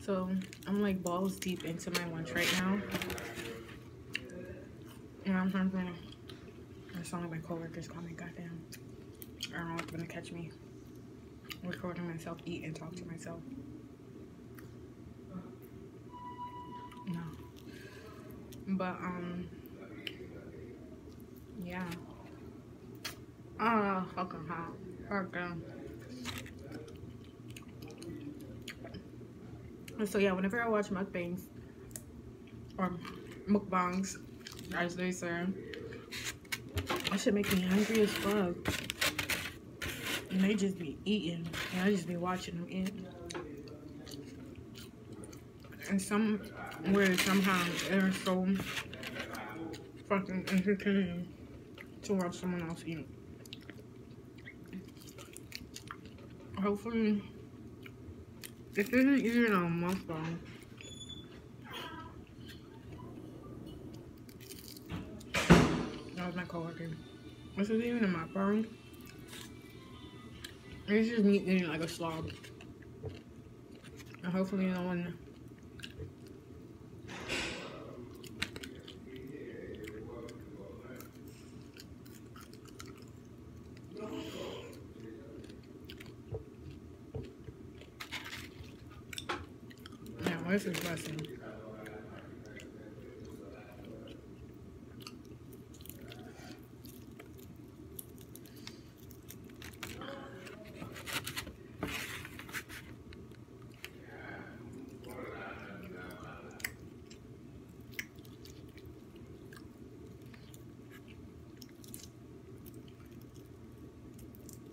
So I'm like balls deep into my lunch right now. And I'm thinking, I sound like my coworkers call me, goddamn. I don't know what's gonna catch me recording myself eat and talk to myself. No. But yeah. Oh, fucking hot. Fucking. So yeah, whenever I watch mukbangs or mukbangs, as they say, that should make me hungry as fuck. And they just be eating, and I just be watching them eat. And somehow they're so fucking entertaining to watch someone else eat. Hopefully, this isn't even a mukbang. That was my coworker. This isn't even a mukbang. It's just me eating like a slob. And hopefully no one this is blessing.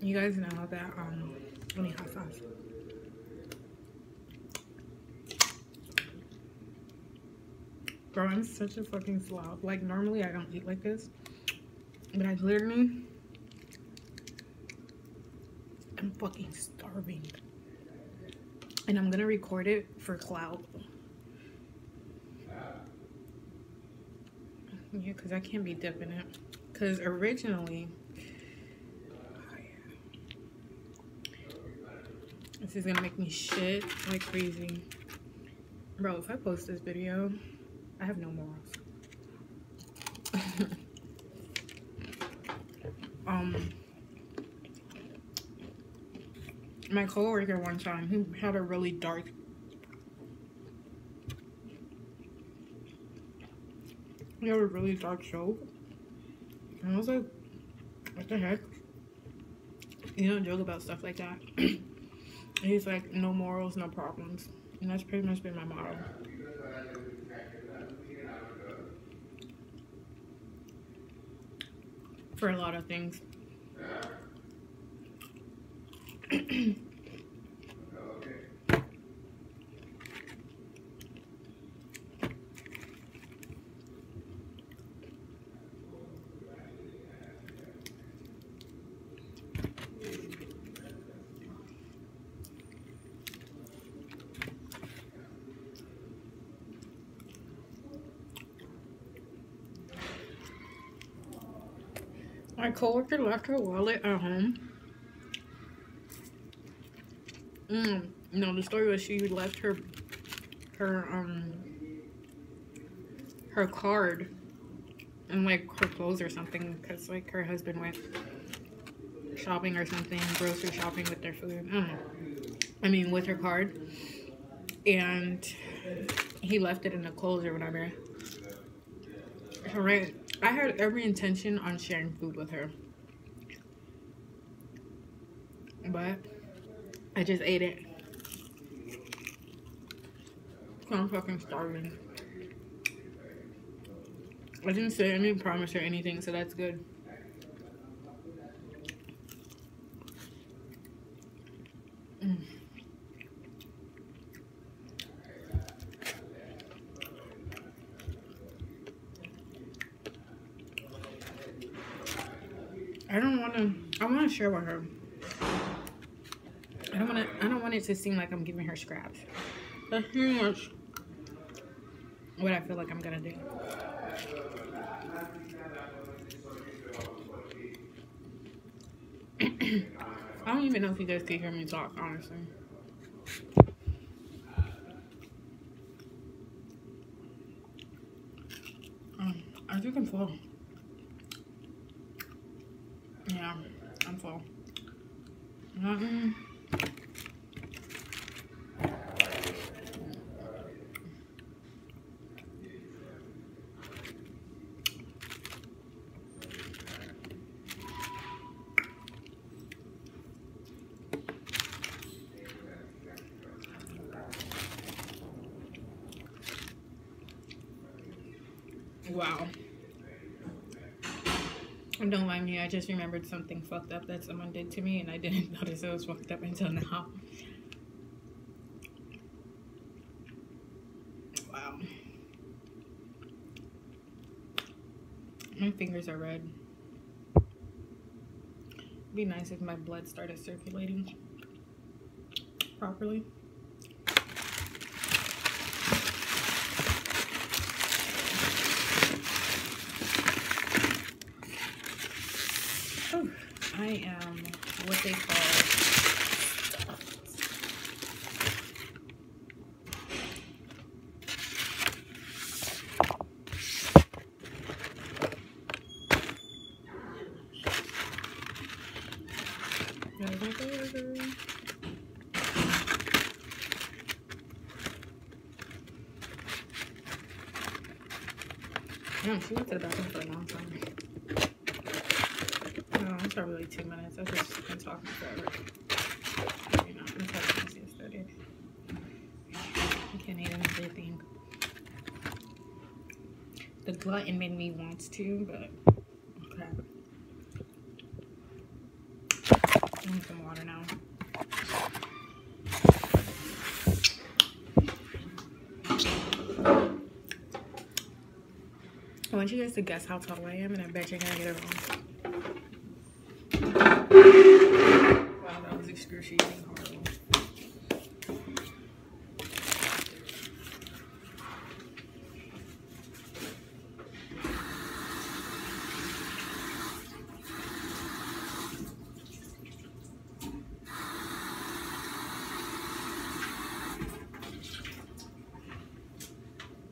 You guys know that let me hot sauce. Bro, I'm such a fucking slob. Like, normally I don't eat like this. But I literally... I'm fucking starving. And I'm gonna record it for clout. Yeah, because I can't be dipping it. Because originally... Oh, yeah. This is gonna make me shit like crazy. Bro, if I post this video... I have no morals. My coworker one time, he had a really dark joke. And I was like, what the heck? You don't joke about stuff like that. And he's like, no morals, no problems. And that's pretty much been my motto. For a lot of things. My coworker left her wallet at home. No, the story was she left her card and like her clothes or something because like her husband went shopping or something, grocery shopping with their food. I don't know. I mean, with her card, and he left it in the clothes or whatever. So right. I had every intention on sharing food with her, but I just ate it. I'm fucking starving. I didn't say any promise or anything, so that's good. I want to share with her. I don't want it to seem like I'm giving her scraps. That's pretty much what I feel like I'm gonna do. I don't even know if you guys can hear me talk, honestly. I think I'm full. Yeah, I'm full. Wow. Don't mind me, I just remembered something fucked up that someone did to me and I didn't notice it was fucked up until now. Wow. My fingers are red. It'd be nice if my blood started circulating properly. Oh, I am what they call she went to the bathroom for a long time. No, it's probably like 2 minutes. I've just been talking forever. You know, that's how the easiest started. I can't eat everything. The glutton made me want to, but okay. I need some water now. I want you guys to guess how tall I am, and I bet you're gonna get it wrong. Wow, that was excruciating horrible.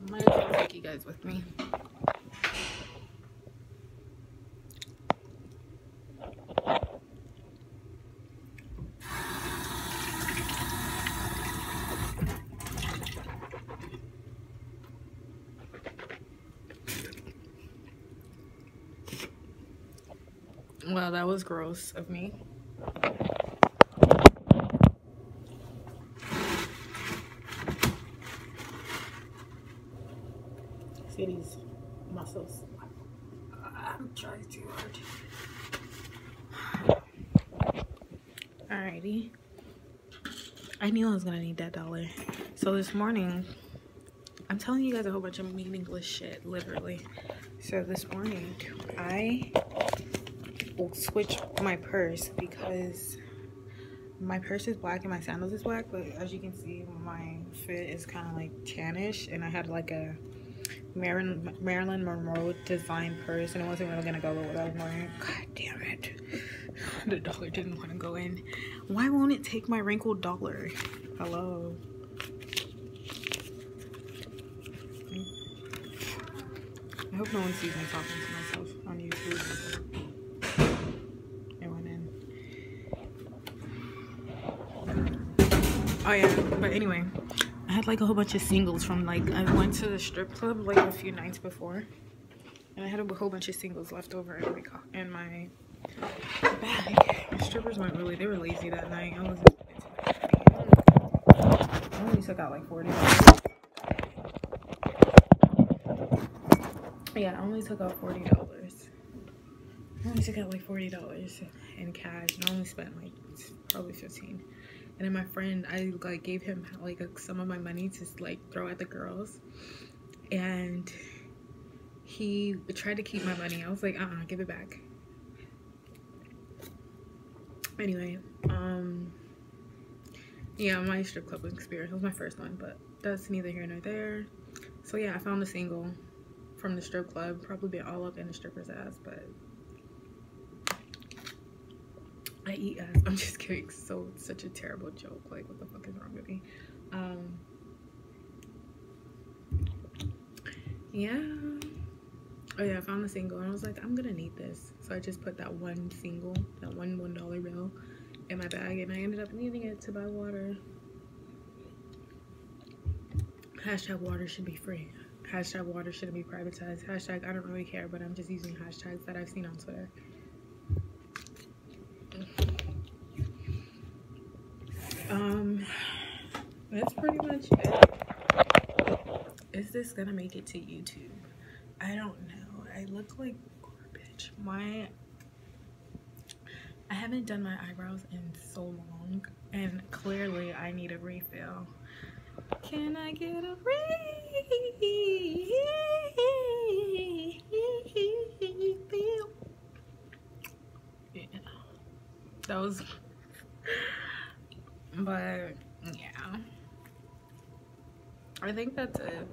I might as well take you guys with me. Well, that was gross of me. See these muscles? I'm trying too hard. Alrighty. I knew I was gonna need that $1. So this morning, I'm telling you guys a whole bunch of meaningless shit, literally. So this morning, I switched my purse because my purse is black and my sandals is black, but as you can see, my fit is kind of like tannish, and I had like a Marilyn Monroe design purse, and it wasn't really gonna go with what I was wearing. God damn it. The dollar didn't want to go in. Why won't it take my wrinkled dollar? Hello. I hope no one sees me talking to myself on YouTube. It went in. Oh yeah, but anyway, I had like a whole bunch of singles from like, I went to the strip club like a few nights before, and I had a whole bunch of singles left over in my bag. The strippers weren't really, they were lazy that night. I wasn't spending too much money. I only took out like $40. Yeah, I only took out $40. I only took out like $40 in cash, and I only spent like probably 15. And then my friend, I like gave him like some of my money to like throw at the girls, and he tried to keep my money. I was like, give it back. Anyway, yeah, my strip club experience was my first one, but that's neither here nor there. So yeah, I found a single from the strip club, probably been all up in the stripper's ass, but I eat ass. I'm just kidding. So it's such a terrible joke. Like, what the fuck is wrong with me? Yeah. Oh yeah, I found the single and I was like, I'm gonna need this. So I just put that one single, that $1 bill in my bag, and I ended up needing it to buy water. Hashtag water should be free. Hashtag water shouldn't be privatized. Hashtag I don't really care, but I'm just using hashtags that I've seen on Twitter. That's pretty much it. Is this gonna make it to YouTube? I don't know. I look like garbage. I haven't done my eyebrows in so long, and clearly I need a refill. Can I get a refill? Yeah, that was, but yeah, I think that's it.